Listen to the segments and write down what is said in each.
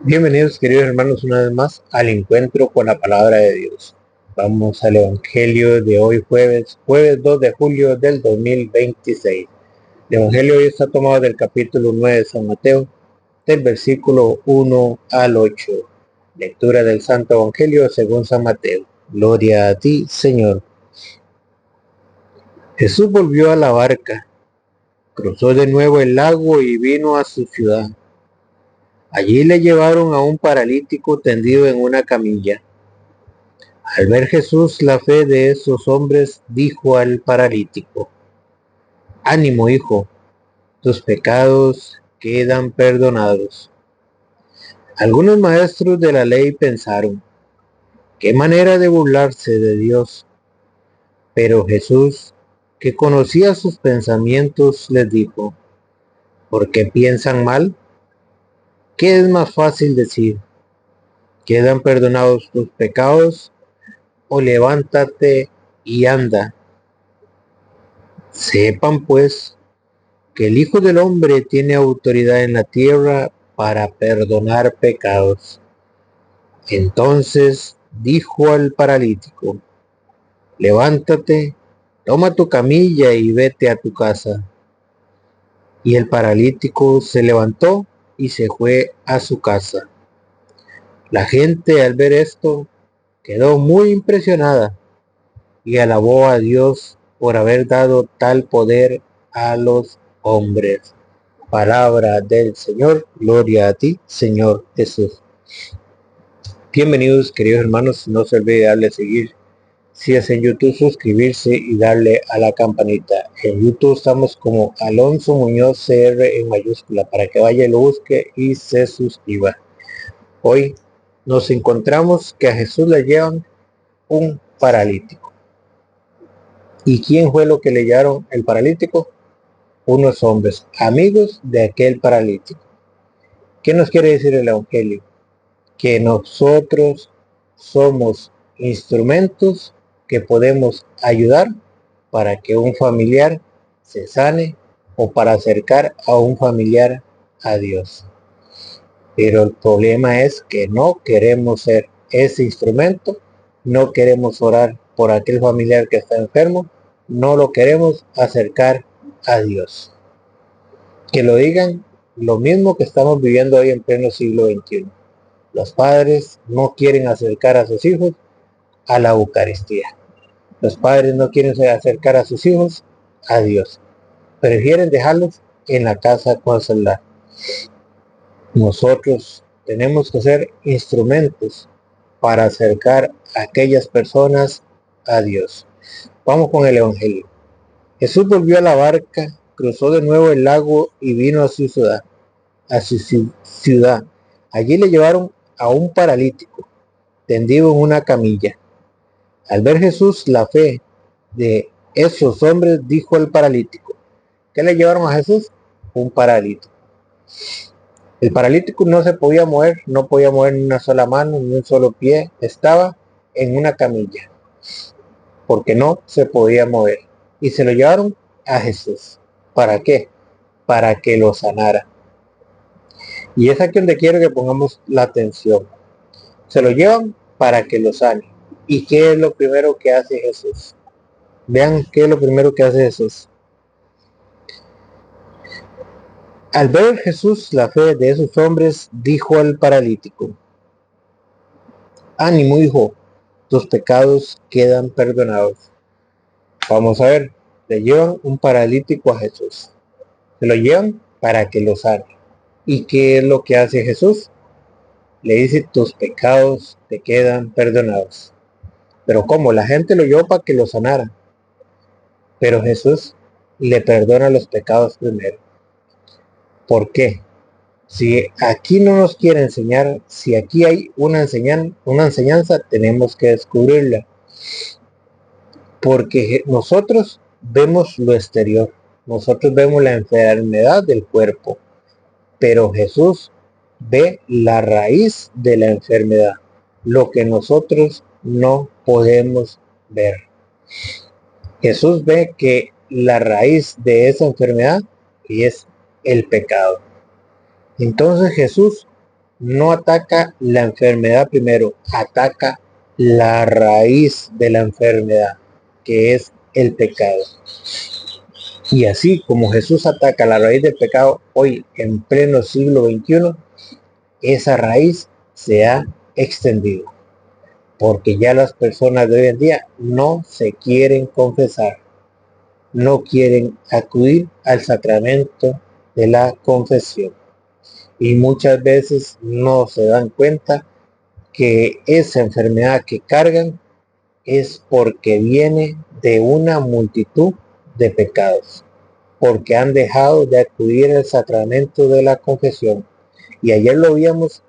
Bienvenidos queridos hermanos una vez más al encuentro con la palabra de Dios. Vamos al Evangelio de hoy jueves 2 de julio del 2026. El Evangelio hoy está tomado del capítulo 9 de San Mateo, del versículo 1 al 8. Lectura del Santo Evangelio según San Mateo. Gloria a ti, Señor. Jesús volvió a la barca, cruzó de nuevo el lago y vino a su ciudad. Allí le llevaron a un paralítico tendido en una camilla. Al ver Jesús la fe de esos hombres, dijo al paralítico: Ánimo, hijo, tus pecados quedan perdonados. Algunos maestros de la ley pensaron: qué manera de burlarse de Dios. Pero Jesús, que conocía sus pensamientos, les dijo: ¿por qué piensan mal? ¿Qué es más fácil decir: quedan perdonados tus pecados, o levántate y anda? Sepan pues que el Hijo del Hombre tiene autoridad en la tierra para perdonar pecados. Entonces dijo al paralítico: levántate, toma tu camilla y vete a tu casa. Y el paralítico se levantó y se fue a su casa. La gente, al ver esto, quedó muy impresionada y alabó a Dios por haber dado tal poder a los hombres. Palabra del Señor. Gloria a ti, Señor Jesús. Bienvenidos queridos hermanos, no se olvide darle seguir, si es en YouTube, suscribirse y darle a la campanita. En YouTube estamos como Alonso Muñoz CR en mayúscula, para que vaya y lo busque y se suscriba. Hoy nos encontramos que a Jesús le llevan un paralítico. ¿Y quién fue lo que le llevaron el paralítico? Unos hombres, amigos de aquel paralítico. ¿Qué nos quiere decir el Evangelio? Que nosotros somos instrumentos que podemos ayudar para que un familiar se sane o para acercar a un familiar a Dios. Pero el problema es que no queremos ser ese instrumento, no queremos orar por aquel familiar que está enfermo, no lo queremos acercar a Dios. Que lo digan lo mismo que estamos viviendo hoy en pleno siglo XXI. Los padres no quieren acercar a sus hijos a la Eucaristía. Los padres no quieren acercar a sus hijos a Dios. Prefieren dejarlos en la casa con celular. Nosotros tenemos que ser instrumentos para acercar a aquellas personas a Dios. Vamos con el Evangelio. Jesús volvió a la barca, cruzó de nuevo el lago y vino a su ciudad. Allí le llevaron a un paralítico tendido en una camilla. Al ver Jesús la fe de esos hombres, dijo al paralítico: ¿qué le llevaron a Jesús? Un paralítico. El paralítico no se podía mover, no podía mover ni una sola mano, ni un solo pie, estaba en una camilla, porque no se podía mover. Y se lo llevaron a Jesús. ¿Para qué? Para que lo sanara. Y es aquí donde quiero que pongamos la atención. Se lo llevan para que lo sane. ¿Y qué es lo primero que hace Jesús? Vean qué es lo primero que hace Jesús. Al ver Jesús la fe de esos hombres, dijo al paralítico: ánimo, hijo, tus pecados quedan perdonados. Vamos a ver, le llevan un paralítico a Jesús. Se lo llevan para que lo sane. ¿Y qué es lo que hace Jesús? Le dice: tus pecados te quedan perdonados. Pero ¿cómo? La gente lo llevó para que lo sanara. Pero Jesús le perdona los pecados primero. ¿Por qué? Si aquí no nos quiere enseñar, si aquí hay una enseñanza, tenemos que descubrirla. Porque nosotros vemos lo exterior, nosotros vemos la enfermedad del cuerpo, pero Jesús ve la raíz de la enfermedad, lo que nosotros no podemos ver. Jesús ve que la raíz de esa enfermedad es el pecado. Entonces Jesús no ataca la enfermedad primero, ataca la raíz de la enfermedad, que es el pecado. Y así como Jesús ataca la raíz del pecado hoy en pleno siglo XXI, esa raíz se ha extendido, porque ya las personas de hoy en día no se quieren confesar, no quieren acudir al sacramento de la confesión, y muchas veces no se dan cuenta que esa enfermedad que cargan es porque viene de una multitud de pecados, porque han dejado de acudir al sacramento de la confesión. Y ayer lo vimos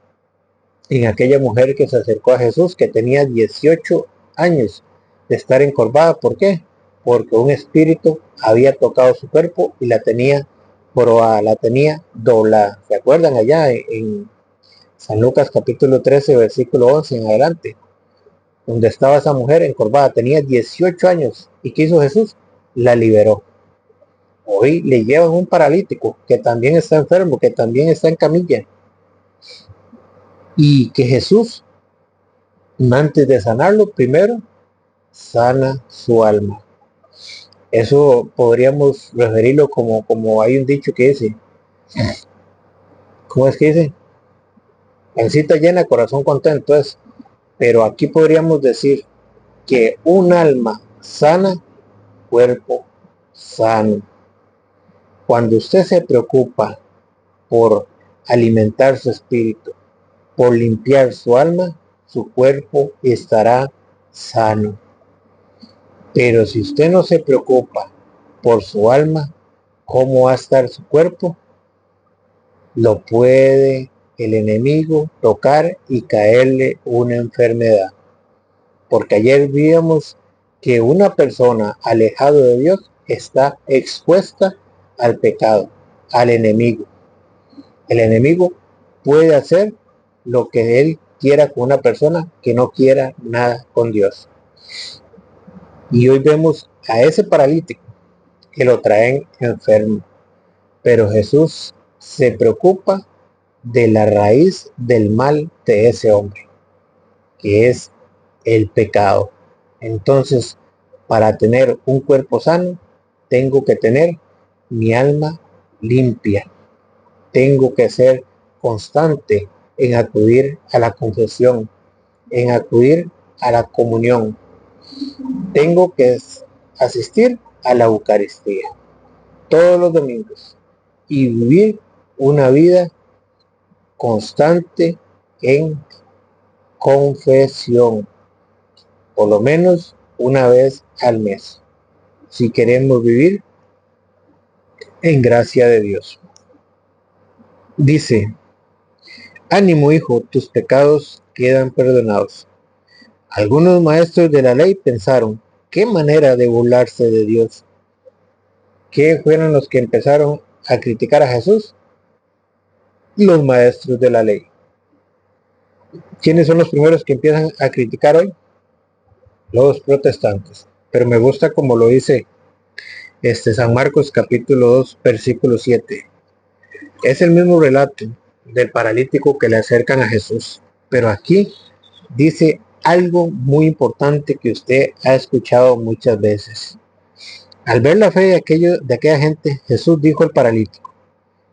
en aquella mujer que se acercó a Jesús, que tenía 18 años de estar encorvada. ¿Por qué? Porque un espíritu había tocado su cuerpo y la tenía probada, la tenía doblada. ¿Se acuerdan allá en San Lucas capítulo 13, versículo 11 en adelante? Donde estaba esa mujer encorvada, tenía 18 años. ¿Y qué hizo Jesús? La liberó. Hoy le llevan un paralítico que también está enfermo, que también está en camilla. Y que Jesús, antes de sanarlo, primero sana su alma. Eso podríamos referirlo como hay un dicho que dice, ¿cómo es que dice? Pancita llena, corazón contento es. Pero aquí podríamos decir que un alma sana, cuerpo sano. Cuando usted se preocupa por alimentar su espíritu, por limpiar su alma, su cuerpo estará sano. Pero si usted no se preocupa por su alma, ¿cómo va a estar su cuerpo? Lo puede el enemigo tocar y caerle una enfermedad. Porque ayer vimos que una persona alejada de Dios está expuesta al pecado, al enemigo. El enemigo puede hacer lo que él quiera con una persona que no quiera nada con Dios. Y hoy vemos a ese paralítico que lo traen enfermo. Pero Jesús se preocupa de la raíz del mal de ese hombre, que es el pecado. Entonces, para tener un cuerpo sano, tengo que tener mi alma limpia. Tengo que ser constante en acudir a la confesión, en acudir a la comunión. Tengo que asistir a la Eucaristía todos los domingos y vivir una vida constante en confesión, por lo menos una vez al mes, si queremos vivir en gracia de Dios. Dice, ánimo hijo, tus pecados quedan perdonados. Algunos maestros de la ley pensaron, ¿qué manera de burlarse de Dios? ¿Qué fueron los que empezaron a criticar a Jesús? Los maestros de la ley. ¿Quiénes son los primeros que empiezan a criticar hoy? Los protestantes. Pero me gusta como lo dice San Marcos capítulo 2 versículo 7. Es el mismo relato del paralítico que le acercan a Jesús, pero aquí dice algo muy importante que usted ha escuchado muchas veces. Al ver la fe de aquella gente, Jesús dijo al paralítico,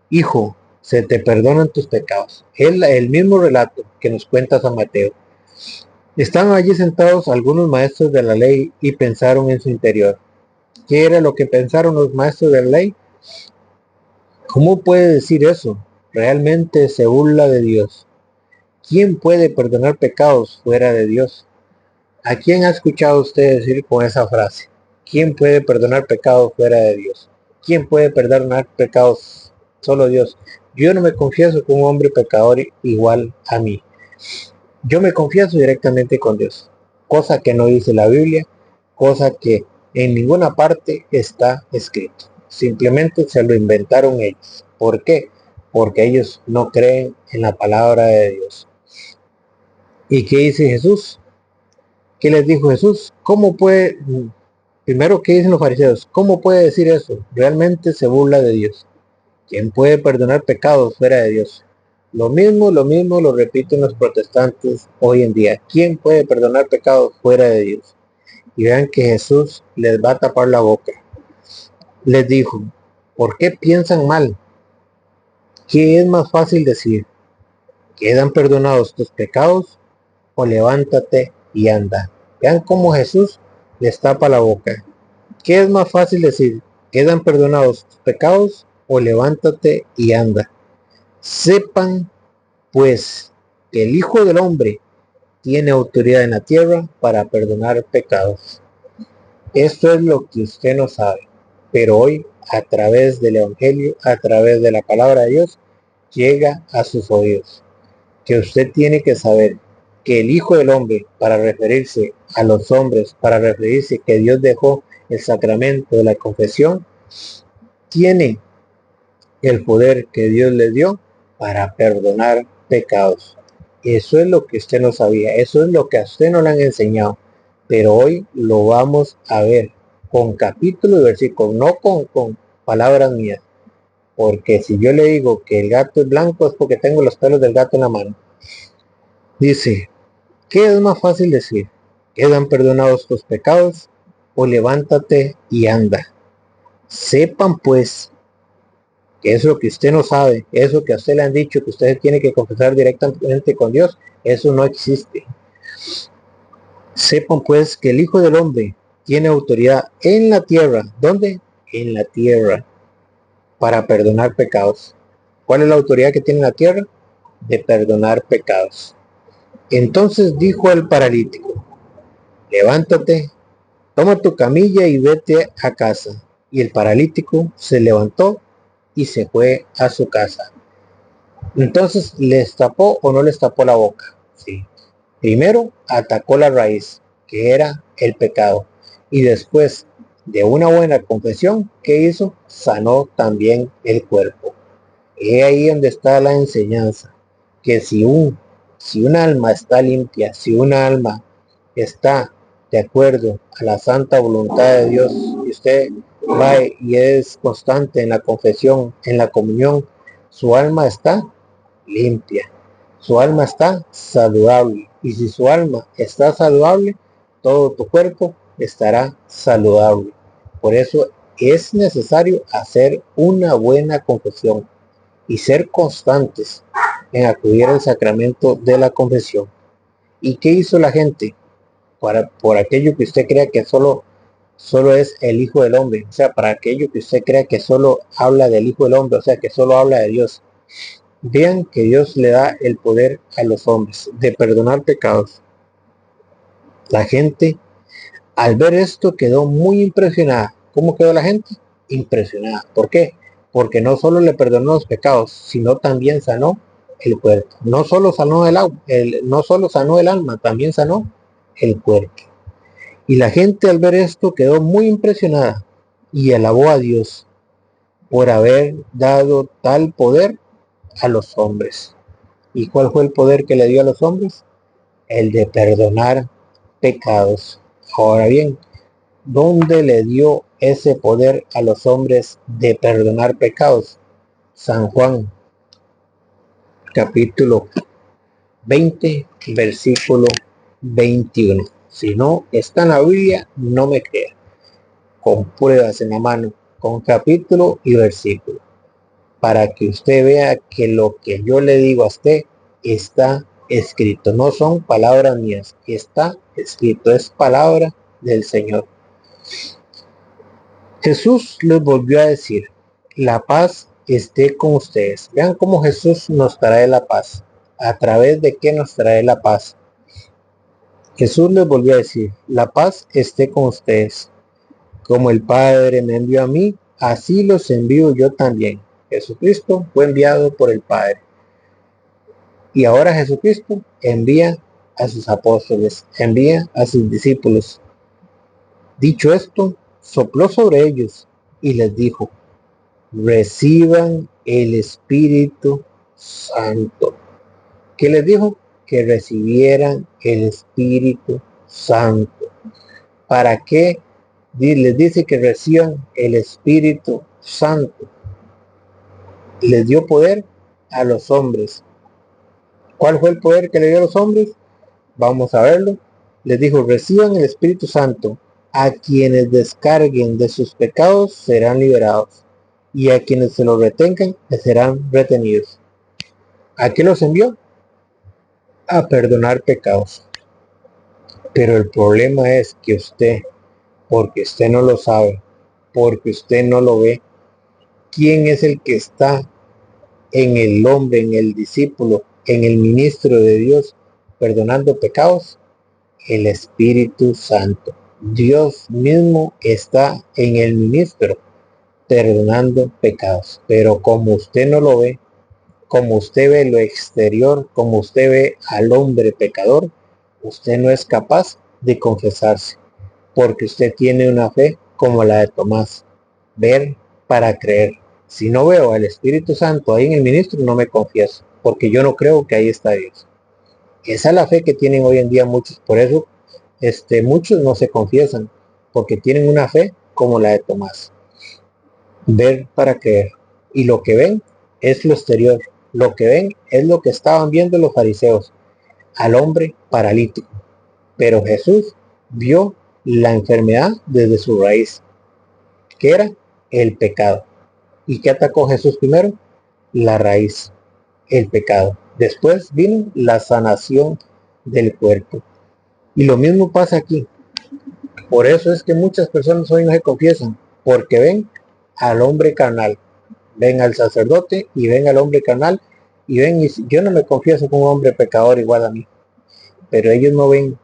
hijo, se te perdonan tus pecados. Es el mismo relato que nos cuenta San Mateo. Estaban allí sentados algunos maestros de la ley y pensaron en su interior. ¿Qué era lo que pensaron los maestros de la ley? ¿Cómo puede decir eso? Realmente se burla de Dios. ¿Quién puede perdonar pecados fuera de Dios? ¿A quién ha escuchado usted decir con esa frase? ¿Quién puede perdonar pecados fuera de Dios? ¿Quién puede perdonar pecados? Solo Dios. Yo no me confieso como un hombre pecador igual a mí. Yo me confieso directamente con Dios, cosa que no dice la Biblia, cosa que en ninguna parte está escrito. Simplemente se lo inventaron ellos. ¿Por qué? Porque ellos no creen en la palabra de Dios. ¿Y qué dice Jesús? ¿Qué les dijo Jesús? ¿Cómo puede, primero, qué dicen los fariseos? ¿Cómo puede decir eso? Realmente se burla de Dios. ¿Quién puede perdonar pecados fuera de Dios? Lo mismo lo repiten los protestantes hoy en día. ¿Quién puede perdonar pecados fuera de Dios? Y vean que Jesús les va a tapar la boca. Les dijo, ¿por qué piensan mal? ¿Qué es más fácil decir? ¿Quedan perdonados tus pecados? O levántate y anda. Vean cómo Jesús les tapa la boca. ¿Qué es más fácil decir? ¿Quedan perdonados tus pecados? O levántate y anda. Sepan, pues, que el Hijo del Hombre tiene autoridad en la tierra para perdonar pecados. Esto es lo que usted no sabe, pero hoy, a través del Evangelio, a través de la palabra de Dios, llega a sus oídos. Que usted tiene que saber que el Hijo del Hombre, para referirse a los hombres, para referirse que Dios dejó el sacramento de la confesión, tiene el poder que Dios le dio para perdonar pecados. Eso es lo que usted no sabía, eso es lo que a usted no le han enseñado, pero hoy lo vamos a ver con capítulo y versículo, no con palabras mías, porque si yo le digo que el gato es blanco es porque tengo los pelos del gato en la mano. Dice, ¿qué es más fácil decir? ¿Quedan perdonados tus pecados? O levántate y anda. Sepan pues que eso que usted no sabe, eso que a usted le han dicho que usted tiene que confesar directamente con Dios, eso no existe. Sepan pues que el Hijo del Hombre tiene autoridad en la tierra. ¿Dónde? En la tierra, para perdonar pecados. ¿Cuál es la autoridad que tiene en la tierra? De perdonar pecados. Entonces dijo al paralítico, levántate, toma tu camilla y vete a casa. Y el paralítico se levantó y se fue a su casa. Entonces, ¿les tapó o no les tapó la boca? Sí. Primero atacó la raíz, que era el pecado. Y después de una buena confesión, ¿qué hizo? Sanó también el cuerpo. Y ahí donde está la enseñanza. Que si un alma está limpia, si un alma está de acuerdo a la santa voluntad de Dios, y usted va y es constante en la confesión, en la comunión, su alma está limpia, su alma está saludable, y si su alma está saludable, todo tu cuerpo estará saludable. Por eso es necesario hacer una buena confesión y ser constantes en acudir al sacramento de la confesión. ¿Y qué hizo la gente? Por aquello que usted crea que solo es el Hijo del Hombre, o sea, para aquello que usted crea que solo habla del Hijo del Hombre, o sea, que solo habla de Dios. Vean que Dios le da el poder a los hombres de perdonar pecados. La gente, al ver esto, quedó muy impresionada. ¿Cómo quedó la gente? Impresionada. ¿Por qué? Porque no solo le perdonó los pecados, sino también sanó el cuerpo. No solo sanó no solo sanó el alma, también sanó el cuerpo. Y la gente al ver esto quedó muy impresionada y alabó a Dios por haber dado tal poder a los hombres. ¿Y cuál fue el poder que le dio a los hombres? El de perdonar pecados. Ahora bien, ¿dónde le dio ese poder a los hombres de perdonar pecados? San Juan, capítulo 20, versículo 21. Si no está en la Biblia, no me crea. Con pruebas en la mano, con capítulo y versículo, para que usted vea que lo que yo le digo a usted está escrito, no son palabras mías, está escrito, es palabra del Señor. Jesús les volvió a decir, la paz esté con ustedes. Vean cómo Jesús nos trae la paz. ¿A través de qué nos trae la paz? Jesús les volvió a decir, la paz esté con ustedes. Como el Padre me envió a mí, así los envío yo también. Jesucristo fue enviado por el Padre. Y ahora Jesucristo envía a sus apóstoles, envía a sus discípulos. Dicho esto, sopló sobre ellos y les dijo, reciban el Espíritu Santo. ¿Qué les dijo? Que recibieran el Espíritu Santo. ¿Para qué? Les dice que reciban el Espíritu Santo. Les dio poder a los hombres ¿Cuál fue el poder que le dio a los hombres? Vamos a verlo. Les dijo, reciban el Espíritu Santo. A quienes descarguen de sus pecados serán liberados, y a quienes se los retengan les serán retenidos. ¿A qué los envió? A perdonar pecados. Pero el problema es que usted, porque usted no lo sabe, porque usted no lo ve, ¿quién es el que está en el hombre, en el discípulo, en el ministro de Dios, perdonando pecados? El Espíritu Santo. Dios mismo está en el ministro perdonando pecados. Pero como usted no lo ve, como usted ve lo exterior, como usted ve al hombre pecador, usted no es capaz de confesarse, porque usted tiene una fe como la de Tomás. Ver para creer. Si no veo al Espíritu Santo ahí en el ministro, no me confieso, porque yo no creo que ahí está Dios. Esa es la fe que tienen hoy en día muchos. Por eso muchos no se confiesan, porque tienen una fe como la de Tomás. Ver para creer. Y lo que ven es lo exterior. Lo que ven es lo que estaban viendo los fariseos, al hombre paralítico. Pero Jesús vio la enfermedad desde su raíz, que era el pecado. ¿Y qué atacó Jesús primero? La raíz, el pecado. Después vino la sanación del cuerpo. Y lo mismo pasa aquí. Por eso es que muchas personas hoy no se confiesan, porque ven al hombre carnal, ven al sacerdote y ven al hombre carnal y ven, y yo no me confieso con un hombre pecador igual a mí, pero ellos no ven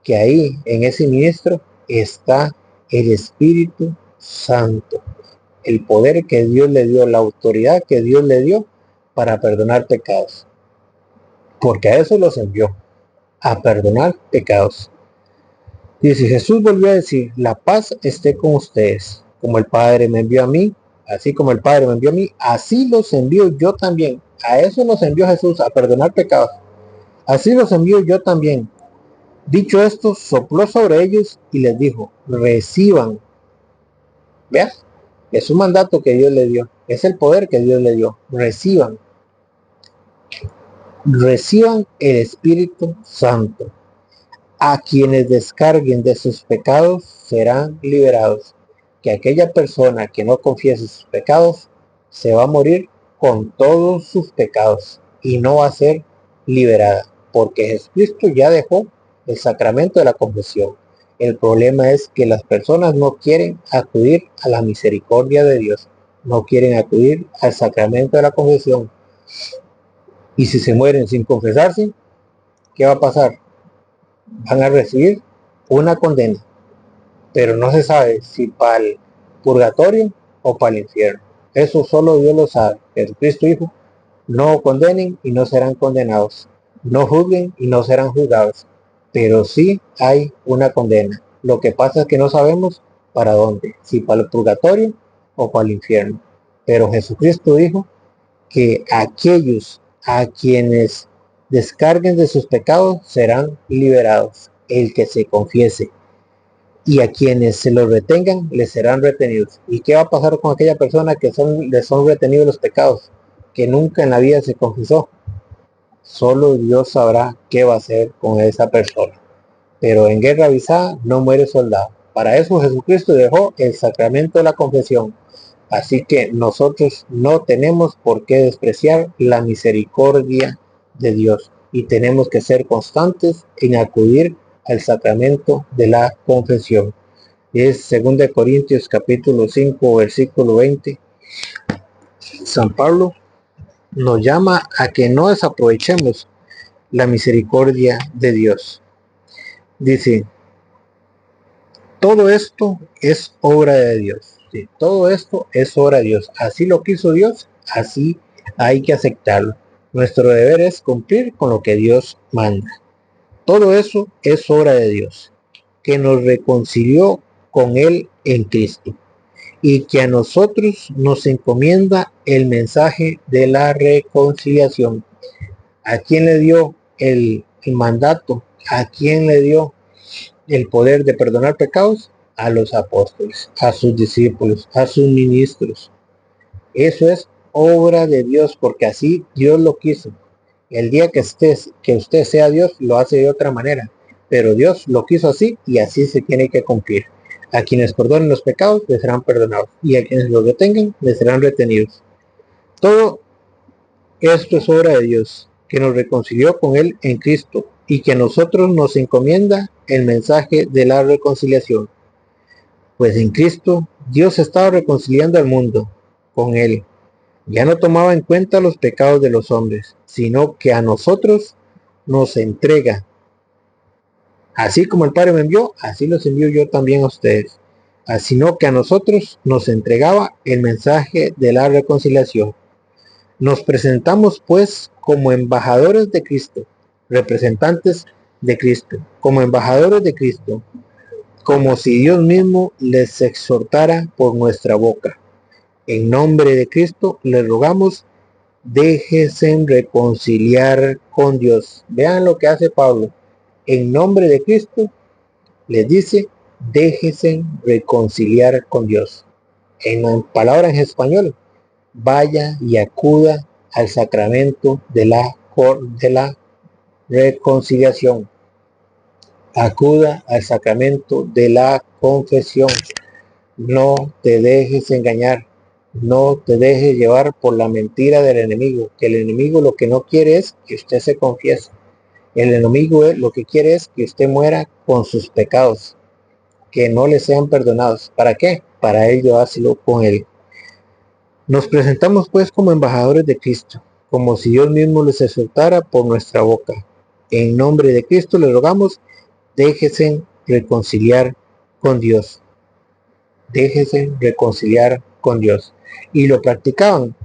que ahí en ese ministro está el Espíritu Santo, el poder que Dios le dio, la autoridad que Dios le dio para perdonar pecados, porque a eso los envió, a perdonar pecados. Dice, Jesús volvió a decir, la paz esté con ustedes, como el Padre me envió a mí, así como el Padre me envió a mí, así los envío yo también. A eso los envió Jesús, a perdonar pecados. Así los envío yo también. Dicho esto, sopló sobre ellos y les dijo, reciban. Vea, es un mandato que Dios le dio, es el poder que Dios le dio. Reciban el Espíritu Santo. A quienes descarguen de sus pecados serán liberados. Que aquella persona que no confiese sus pecados se va a morir con todos sus pecados y no va a ser liberada, porque Jesucristo ya dejó el sacramento de la confesión. El problema es que las personas no quieren acudir a la misericordia de Dios, no quieren acudir al sacramento de la confesión. Y si se mueren sin confesarse, ¿qué va a pasar? Van a recibir una condena, pero no se sabe si para el purgatorio o para el infierno. Eso solo Dios lo sabe. Jesucristo dijo, no condenen y no serán condenados, no juzguen y no serán juzgados, pero sí hay una condena. Lo que pasa es que no sabemos para dónde, si para el purgatorio o para el infierno. Pero Jesucristo dijo que aquellos a quienes descarguen de sus pecados serán liberados, el que se confiese, y a quienes se los retengan les serán retenidos. ¿Y qué va a pasar con aquella persona que les son retenidos los pecados, que nunca en la vida se confesó? Solo Dios sabrá qué va a hacer con esa persona. Pero en guerra avisada no muere soldado. Para eso Jesucristo dejó el sacramento de la confesión. Así que nosotros no tenemos por qué despreciar la misericordia de Dios y tenemos que ser constantes en acudir al sacramento de la confesión. Es 2 Corintios capítulo 5 versículo 20. San Pablo nos llama a que no desaprovechemos la misericordia de Dios. Dice, todo esto es obra de Dios. Sí, todo esto es obra de Dios. Así lo quiso Dios, así hay que aceptarlo. Nuestro deber es cumplir con lo que Dios manda. Todo eso es obra de Dios, que nos reconcilió con Él en Cristo y que a nosotros nos encomienda el mensaje de la reconciliación. ¿A quién le dio el mandato? ¿A quién le dio el poder de perdonar pecados? A los apóstoles, a sus discípulos, a sus ministros. Eso es obra de Dios, porque así Dios lo quiso. El día que usted sea Dios, lo hace de otra manera, pero Dios lo quiso así y así se tiene que cumplir. A quienes perdonen los pecados les serán perdonados y a quienes los retengan les serán retenidos. Todo esto es obra de Dios, que nos reconcilió con Él en Cristo y que a nosotros nos encomienda el mensaje de la reconciliación. Pues en Cristo Dios estaba reconciliando al mundo con Él. Ya no tomaba en cuenta los pecados de los hombres, sino que a nosotros nos entrega. Así como el Padre me envió, así los envío yo también a ustedes. Sino que a nosotros nos entregaba el mensaje de la reconciliación. Nos presentamos pues como embajadores de Cristo, representantes de Cristo, como embajadores de Cristo, como si Dios mismo les exhortara por nuestra boca. En nombre de Cristo les rogamos, déjense reconciliar con Dios. Vean lo que hace Pablo. En nombre de Cristo les dice, déjense reconciliar con Dios. En palabras en español, vaya y acuda al sacramento de la reconciliación. Acuda al sacramento de la confesión. No te dejes engañar. No te dejes llevar por la mentira del enemigo. Que el enemigo lo que no quiere es que usted se confiese. El enemigo lo que quiere es que usted muera con sus pecados, que no le sean perdonados. ¿Para qué? Para él llevárselo con él. Nos presentamos pues como embajadores de Cristo, como si Dios mismo les exhortara por nuestra boca. En nombre de Cristo les rogamos, déjense reconciliar con Dios. Déjense reconciliar con Dios. Y lo practicaban.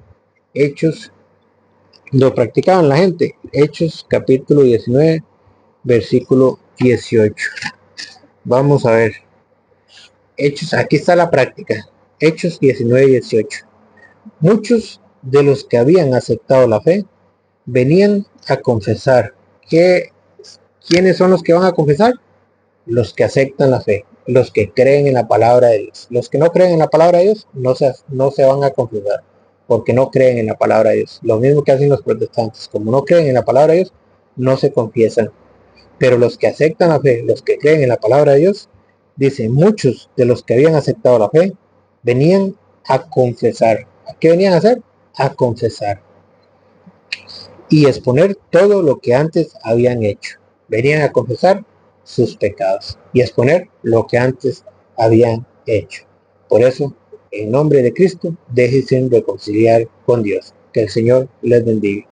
Lo practicaban la gente. Hechos capítulo 19, versículo 18. Vamos a ver. Hechos, aquí está la práctica. Hechos 19 y 18. Muchos de los que habían aceptado la fe venían a confesar. ¿Quiénes son los que van a confesar? Los que aceptan la fe, los que creen en la palabra de Dios. Los que no creen en la palabra de Dios no se van a confesar, porque no creen en la palabra de Dios. Lo mismo que hacen los protestantes, como no creen en la palabra de Dios, no se confiesan. Pero los que aceptan la fe, los que creen en la palabra de Dios, dice, muchos de los que habían aceptado la fe venían a confesar. ¿A qué venían a hacer? A confesar y exponer todo lo que antes habían hecho. Venían a confesar sus pecados y exponer lo que antes habían hecho. Por eso, en nombre de Cristo, déjense reconciliar con Dios. Que el Señor les bendiga.